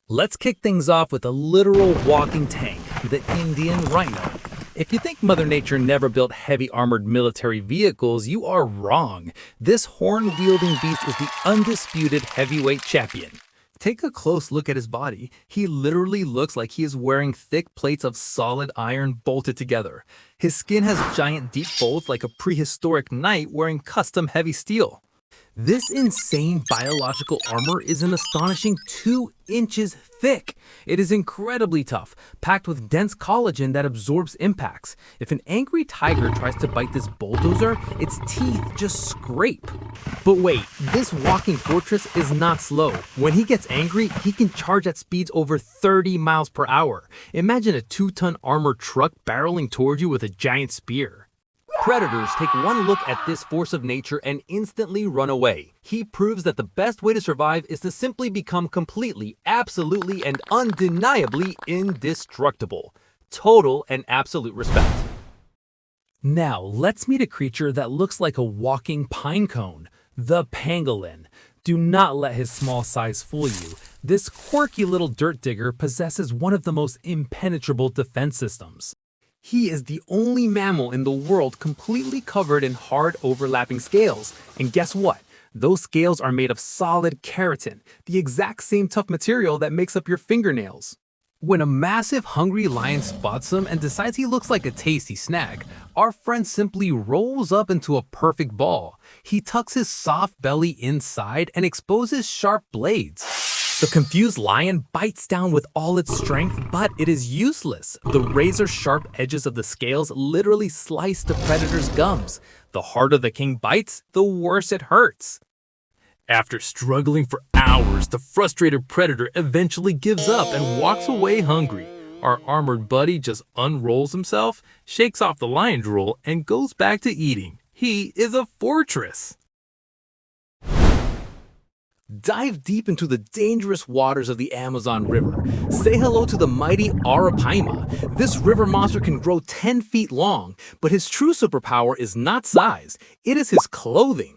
Let's kick things off with a literal walking tank, the Indian Rhino. If you think Mother Nature never built heavy armored military vehicles, you are wrong. This horn-wielding beast is the undisputed heavyweight champion. Take a close look at his body. He literally looks like he is wearing thick plates of solid iron bolted together. His skin has giant deep folds like a prehistoric knight wearing custom heavy steel. This insane biological armor is an astonishing 2 inches thick. It is incredibly tough, packed with dense collagen that absorbs impacts. If an angry tiger tries to bite this bulldozer, its teeth just scrape. But wait, this walking fortress is not slow. When he gets angry, he can charge at speeds over 30 miles per hour. Imagine a 2-ton armored truck barreling towards you with a giant spear. Predators take one look at this force of nature and instantly run away. He proves that the best way to survive is to simply become completely, absolutely, and undeniably indestructible. Total and absolute respect. Now, let's meet a creature that looks like a walking pinecone, the pangolin. Do not let his small size fool you. This quirky little dirt digger possesses one of the most impenetrable defense systems. He is the only mammal in the world completely covered in hard overlapping scales. And guess what? Those scales are made of solid keratin, the exact same tough material that makes up your fingernails. When a massive hungry lion spots him and decides he looks like a tasty snack, our friend simply rolls up into a perfect ball. He tucks his soft belly inside and exposes sharp blades. The confused lion bites down with all its strength, but it is useless. The razor-sharp edges of the scales literally slice the predator's gums. The harder the king bites, the worse it hurts. After struggling for hours, the frustrated predator eventually gives up and walks away hungry. Our armored buddy just unrolls himself, shakes off the lion drool, and goes back to eating. He is a fortress. Dive deep into the dangerous waters of the Amazon River. Say hello to the mighty Arapaima. This river monster can grow 10 feet long, but his true superpower is not size, it is his clothing.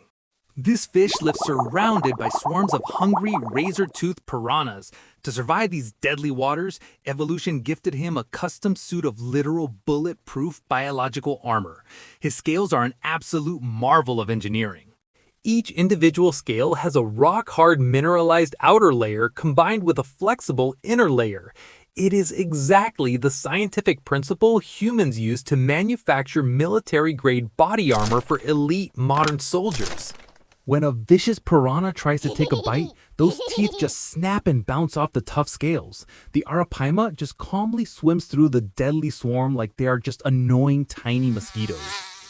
This fish lives surrounded by swarms of hungry, razor-toothed piranhas. To survive these deadly waters, evolution gifted him a custom suit of literal bulletproof biological armor. His scales are an absolute marvel of engineering. Each individual scale has a rock-hard mineralized outer layer combined with a flexible inner layer. It is exactly the scientific principle humans use to manufacture military-grade body armor for elite modern soldiers. When a vicious piranha tries to take a bite, those teeth just snap and bounce off the tough scales. The Arapaima just calmly swims through the deadly swarm like they are just annoying tiny mosquitoes.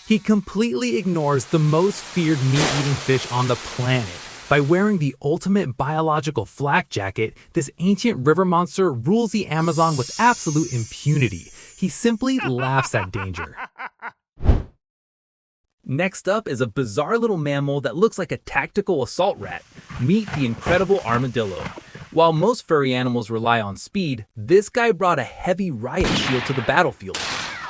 He completely ignores the most feared meat-eating fish on the planet. By wearing the ultimate biological flak jacket, this ancient river monster rules the Amazon with absolute impunity. He simply laughs at danger. Next up is a bizarre little mammal that looks like a tactical assault rat. Meet the incredible Armadillo. While most furry animals rely on speed, this guy brought a heavy riot shield to the battlefield.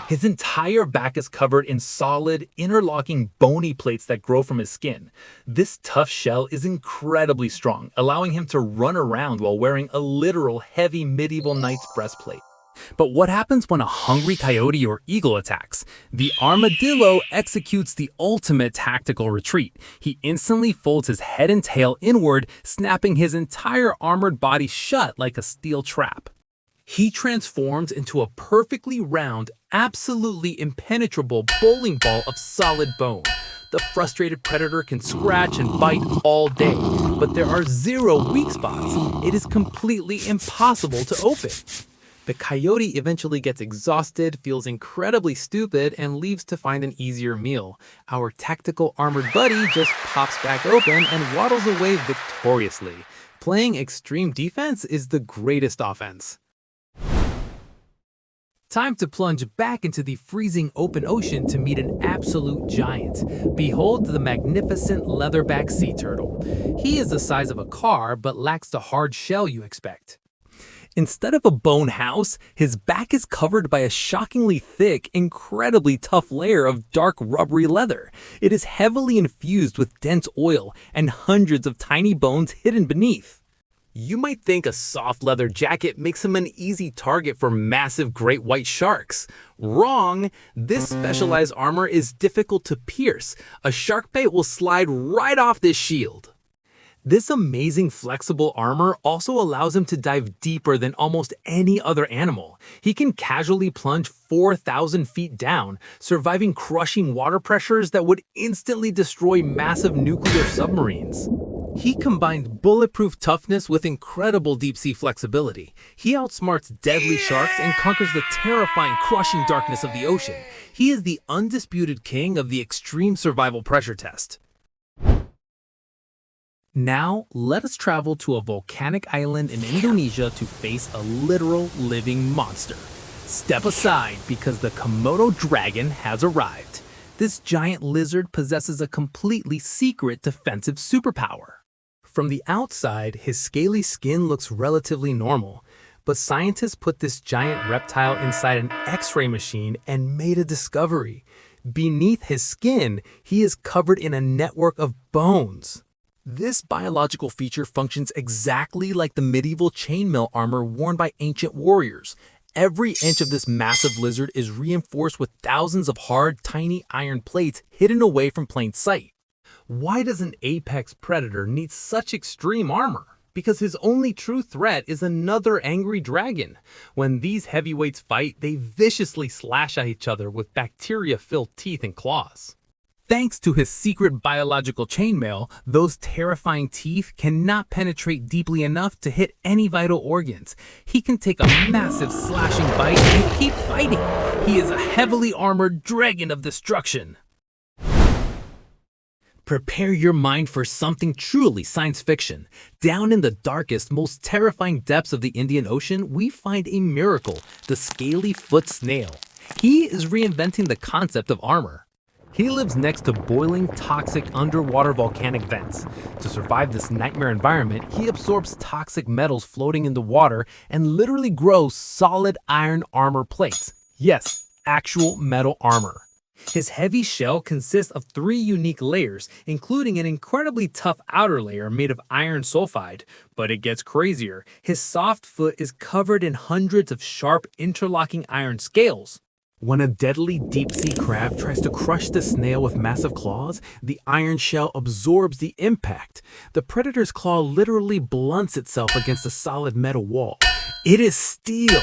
His entire back is covered in solid, interlocking bony plates that grow from his skin. This tough shell is incredibly strong, allowing him to run around while wearing a literal heavy medieval knight's breastplate. But what happens when a hungry coyote or eagle attacks? The armadillo executes the ultimate tactical retreat. He instantly folds his head and tail inward, snapping his entire armored body shut like a steel trap. He transforms into a perfectly round, absolutely impenetrable bowling ball of solid bone. The frustrated predator can scratch and bite all day, but there are 0 weak spots. It is completely impossible to open. The coyote eventually gets exhausted, feels incredibly stupid, and leaves to find an easier meal. Our tactical armored buddy just pops back open and waddles away victoriously. Playing extreme defense is the greatest offense. Time to plunge back into the freezing open ocean to meet an absolute giant. Behold the magnificent leatherback sea turtle. He is the size of a car, but lacks the hard shell you expect. Instead of a bone house, his back is covered by a shockingly thick, incredibly tough layer of dark rubbery leather. It is heavily infused with dense oil and hundreds of tiny bones hidden beneath. You might think a soft leather jacket makes him an easy target for massive great white sharks. Wrong! This specialized armor is difficult to pierce. A shark bite will slide right off this shield. This amazing flexible armor also allows him to dive deeper than almost any other animal. He can casually plunge 4,000 feet down, surviving crushing water pressures that would instantly destroy massive nuclear submarines. He combined bulletproof toughness with incredible deep-sea flexibility. He outsmarts deadly sharks and conquers the terrifying, crushing darkness of the ocean. He is the undisputed king of the extreme survival pressure test. Now, let us travel to a volcanic island in Indonesia to face a literal living monster. Step aside because the Komodo Dragon has arrived. This giant lizard possesses a completely secret defensive superpower. From the outside, his scaly skin looks relatively normal, but scientists put this giant reptile inside an X-ray machine and made a discovery. Beneath his skin, he is covered in a network of bones. This biological feature functions exactly like the medieval chainmail armor worn by ancient warriors. Every inch of this massive lizard is reinforced with thousands of hard, tiny iron plates hidden away from plain sight. Why does an apex predator need such extreme armor? Because his only true threat is another angry dragon. When these heavyweights fight, they viciously slash at each other with bacteria-filled teeth and claws. Thanks to his secret biological chainmail, those terrifying teeth cannot penetrate deeply enough to hit any vital organs. He can take a massive slashing bite and keep fighting. He is a heavily armored dragon of destruction. Prepare your mind for something truly science fiction. Down in the darkest, most terrifying depths of the Indian Ocean, we find a miracle, the Scaly-Foot Snail. He is reinventing the concept of armor. He lives next to boiling, toxic underwater volcanic vents. To survive this nightmare environment, he absorbs toxic metals floating in the water and literally grows solid iron armor plates. Yes, actual metal armor. His heavy shell consists of 3 unique layers, including an incredibly tough outer layer made of iron sulfide. But it gets crazier. His soft foot is covered in hundreds of sharp, interlocking iron scales. When a deadly deep-sea crab tries to crush the snail with massive claws, the iron shell absorbs the impact. The predator's claw literally blunts itself against a solid metal wall. It is steel!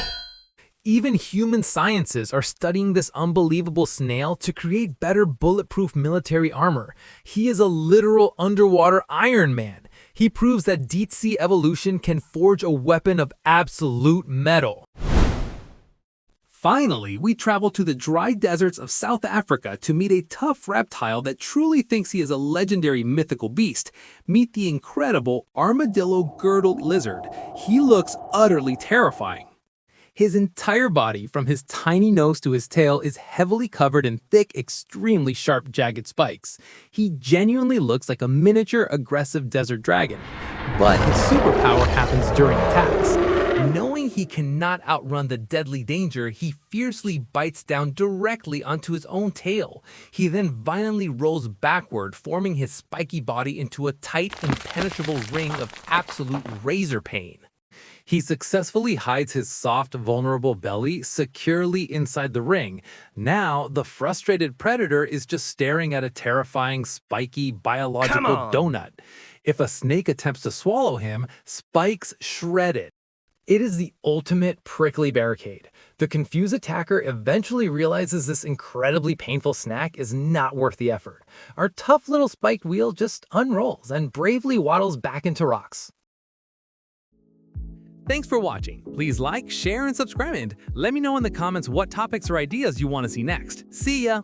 Even human scientists are studying this unbelievable snail to create better bulletproof military armor. He is a literal underwater Iron Man. He proves that deep-sea evolution can forge a weapon of absolute metal. Finally, we travel to the dry deserts of South Africa to meet a tough reptile that truly thinks he is a legendary mythical beast. Meet the incredible Armadillo Girdled lizard. He looks utterly terrifying. His entire body, from his tiny nose to his tail, is heavily covered in thick, extremely sharp, jagged spikes. He genuinely looks like a miniature, aggressive desert dragon. But his superpower happens during attacks. Knowing he cannot outrun the deadly danger, he fiercely bites down directly onto his own tail. He then violently rolls backward, forming his spiky body into a tight, impenetrable ring of absolute razor pain. He successfully hides his soft, vulnerable belly securely inside the ring. Now, the frustrated predator is just staring at a terrifying, spiky, biological donut. If a snake attempts to swallow him, spikes shred it. It is the ultimate prickly barricade. The confused attacker eventually realizes this incredibly painful snack is not worth the effort. Our tough little spiked wheel just unrolls and bravely waddles back into rocks. Thanks for watching. Please like, share, and subscribe, and let me know in the comments what topics or ideas you want to see next. See ya!